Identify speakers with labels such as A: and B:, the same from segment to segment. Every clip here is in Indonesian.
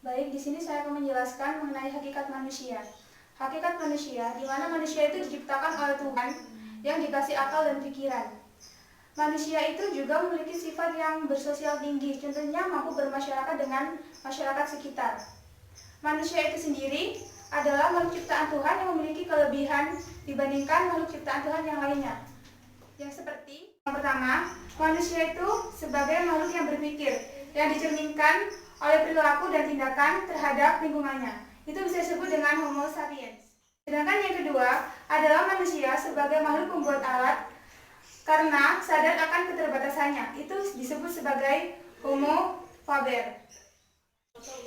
A: Baik, di sini saya akan menjelaskan mengenai hakikat manusia. Hakikat manusia, di mana manusia itu diciptakan oleh Tuhan yang dikasih akal dan pikiran. Manusia itu juga memiliki sifat yang bersosial tinggi, contohnya mampu bermasyarakat dengan masyarakat sekitar. Manusia itu sendiri adalah makhluk ciptaan Tuhan yang memiliki kelebihan dibandingkan makhluk ciptaan Tuhan yang lainnya. Yang seperti, yang pertama, manusia itu sebagai makhluk yang berpikir, yang dicerminkan oleh perilaku dan tindakan terhadap lingkungannya. Itu bisa disebut dengan Homo sapiens. Sedangkan yang kedua adalah manusia sebagai makhluk pembuat alat karena sadar akan keterbatasannya. Itu disebut sebagai Homo faber.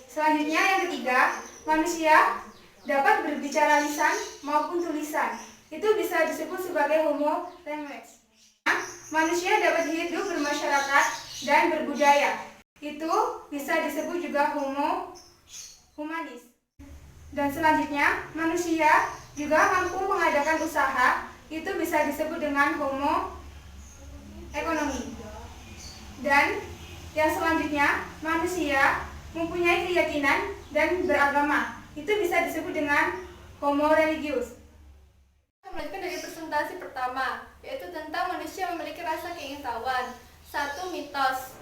A: Selanjutnya yang ketiga, manusia dapat berbicara lisan maupun tulisan. Itu bisa disebut sebagai Homo language. Manusia dapat hidup bermasyarakat dan berbudaya. Itu bisa disebut juga Homo humanis. Dan selanjutnya, manusia juga mampu mengadakan usaha. Itu bisa disebut dengan Homo ekonomi. Dan yang selanjutnya, manusia mempunyai keyakinan dan beragama. Itu bisa disebut dengan Homo religius.
B: Kita melanjutkan dari presentasi pertama, yaitu tentang manusia memiliki rasa keingintahuan. Satu, mitos,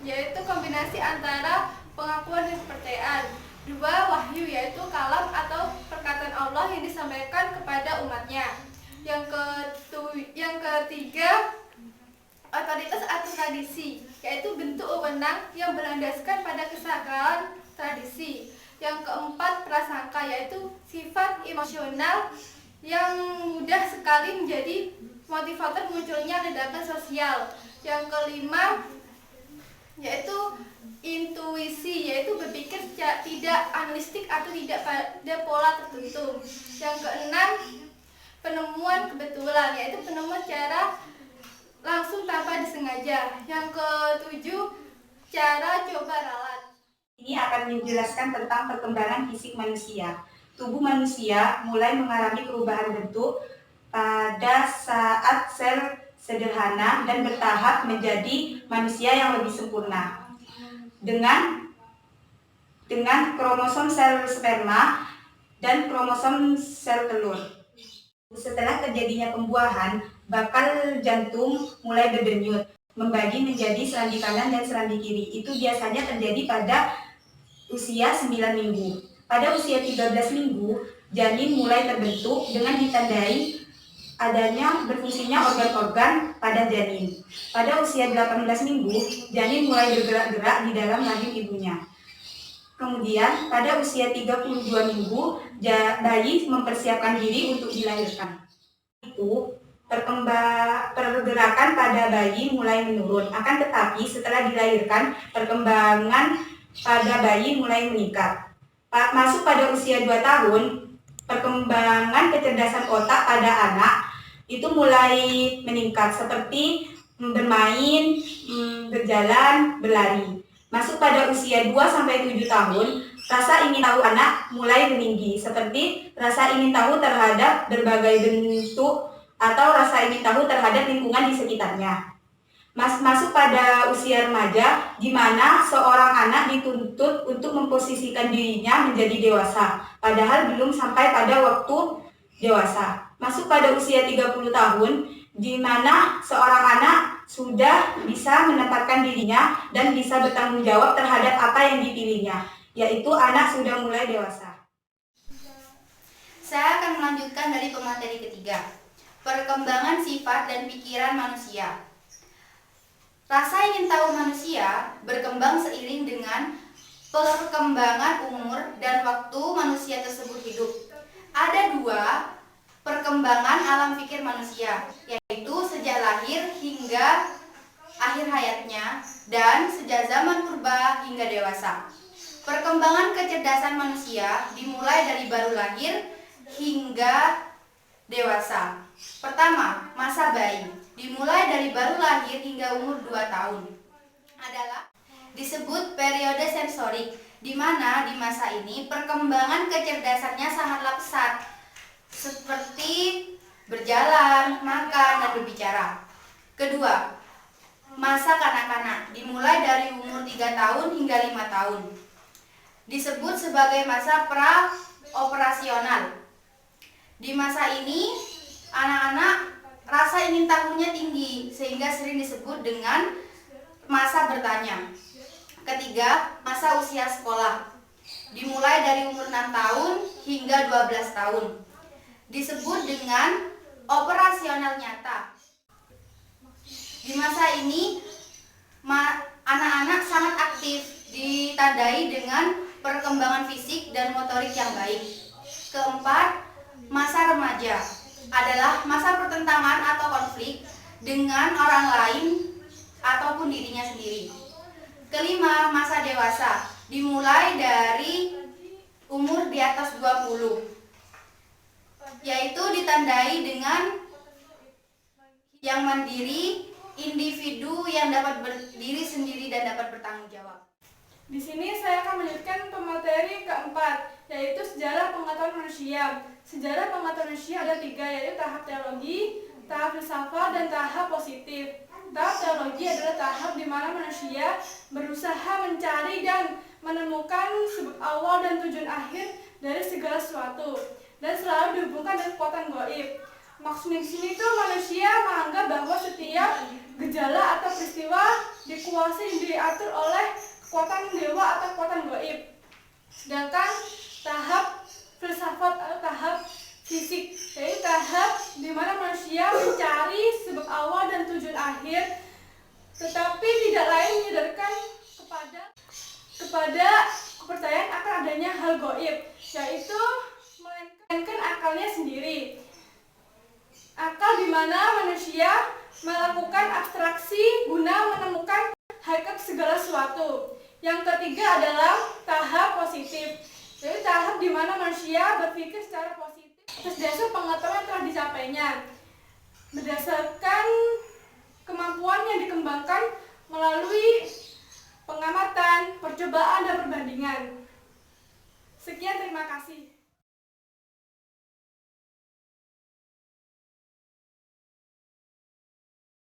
B: yaitu kombinasi antara pengakuan dan kepercayaan. Dua, wahyu, yaitu kalam atau perkataan Allah yang disampaikan kepada umatnya. Yang ketiga, otoritas atau tradisi, yaitu bentuk wewenang yang berlandaskan pada kesakralan tradisi. Yang keempat, prasangka, yaitu sifat emosional yang mudah sekali menjadi motivator munculnya ledakan sosial. Yang kelima, yaitu intuisi, yaitu berpikir tidak analistik atau tidak pada pola tertentu. Yang keenam, penemuan kebetulan, yaitu penemuan secara langsung tanpa disengaja. Yang ketujuh, cara coba ralat.
C: Ini akan menjelaskan tentang perkembangan fisik manusia. Tubuh manusia mulai mengalami perubahan bentuk pada saat sel sederhana dan bertahap menjadi manusia yang lebih sempurna. Dengan kromosom sel sperma dan kromosom sel telur. Setelah terjadinya pembuahan, bakal jantung mulai berdenyut, membagi menjadi serambi kanan dan serambi kiri. Itu biasanya terjadi pada usia 9 minggu. Pada usia 13 minggu, janin mulai terbentuk dengan ditandai adanya berfungsinya organ-organ pada janin. Pada usia 18 minggu, janin mulai bergerak-gerak di dalam rahim ibunya. Kemudian, pada usia 32 minggu, bayi mempersiapkan diri untuk dilahirkan. Itu pergerakan pada bayi mulai menurun. Akan tetapi setelah dilahirkan, perkembangan pada bayi mulai meningkat. Masuk pada usia 2 tahun, perkembangan kecerdasan otak pada anak itu mulai meningkat seperti bermain, berjalan, berlari. Masuk pada usia 2-7 tahun, rasa ingin tahu anak mulai meninggi seperti rasa ingin tahu terhadap berbagai bentuk atau rasa ingin tahu terhadap lingkungan di sekitarnya. Masuk pada usia remaja, di mana seorang anak dituntut untuk memposisikan dirinya menjadi dewasa, padahal belum sampai pada waktu dewasa. Masuk pada usia 30 tahun, di mana seorang anak sudah bisa menempatkan dirinya dan bisa bertanggung jawab terhadap apa yang dipilihnya, yaitu anak sudah mulai dewasa.
D: Saya akan melanjutkan dari pemateri ketiga, perkembangan sifat dan pikiran manusia. Rasa ingin tahu manusia berkembang seiring dengan perkembangan umur dan waktu manusia tersebut hidup. Ada dua perkembangan alam pikir manusia, yaitu sejak lahir hingga akhir hayatnya dan sejak zaman purba hingga dewasa. Perkembangan kecerdasan manusia dimulai dari baru lahir hingga dewasa. Pertama, masa bayi. Dimulai dari baru lahir hingga umur 2 tahun. Adalah disebut periode sensorik, di mana di masa ini perkembangan kecerdasannya sangatlah pesat, seperti berjalan, makan, dan berbicara. Kedua, masa kanak-kanak. Dimulai dari umur 3 tahun hingga 5 tahun. disebut sebagai masa pra-operasional. Di masa ini, anak-anak rasa ingin tahunya tinggi sehingga sering disebut dengan masa bertanya. Ketiga, masa usia sekolah. Dimulai dari umur 6 tahun hingga 12 tahun. Disebut dengan operasional nyata. Di masa ini, anak-anak sangat aktif, ditandai dengan perkembangan fisik dan motorik yang baik. Keempat, masa remaja adalah masa pertentangan atau konflik dengan orang lain ataupun dirinya sendiri. Kelima, masa dewasa dimulai dari umur di atas 20, yaitu ditandai dengan yang mandiri, individu yang dapat berdiri sendiri dan dapat bertanggung jawab.
B: Di sini saya akan melanjutkan pemateri keempat, yaitu sejarah pengetahuan manusia. Sejarah pengetahuan manusia ada 3, yaitu tahap teologi, tahap filsafat, dan tahap positif. Tahap teologi adalah tahap di mana manusia berusaha mencari dan menemukan sebab awal dan tujuan akhir dari segala sesuatu, dan selalu dihubungkan dengan kekuatan gaib. Maksudnya di sini tuh manusia menganggap bahwa setiap gejala atau peristiwa dikuasai dan diatur oleh kekuatan dewa atau kekuatan gaib. Sedangkan tahap filsafat atau tahap fisik, yaitu tahap di mana manusia mencari sebab awal dan tujuan akhir, tetapi tidak lain menyadarkan kepada kepercayaan akan adanya hal gaib, yaitu melainkan akalnya sendiri. Akal di mana manusia melakukan abstraksi guna menemukan hakikat segala sesuatu. Yang ketiga adalah tahap positif, yaitu tahap di mana manusia berpikir secara positif atas dasar pengetahuan yang telah dicapainya, berdasarkan kemampuan yang dikembangkan melalui pengamatan, percobaan, dan perbandingan. Sekian, terima kasih.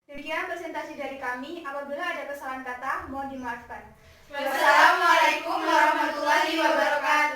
A: Demikian presentasi dari kami. Apabila ada kesalahan kata, mohon dimaafkan.
D: Wassalamualaikum warahmatullahi wabarakatuh.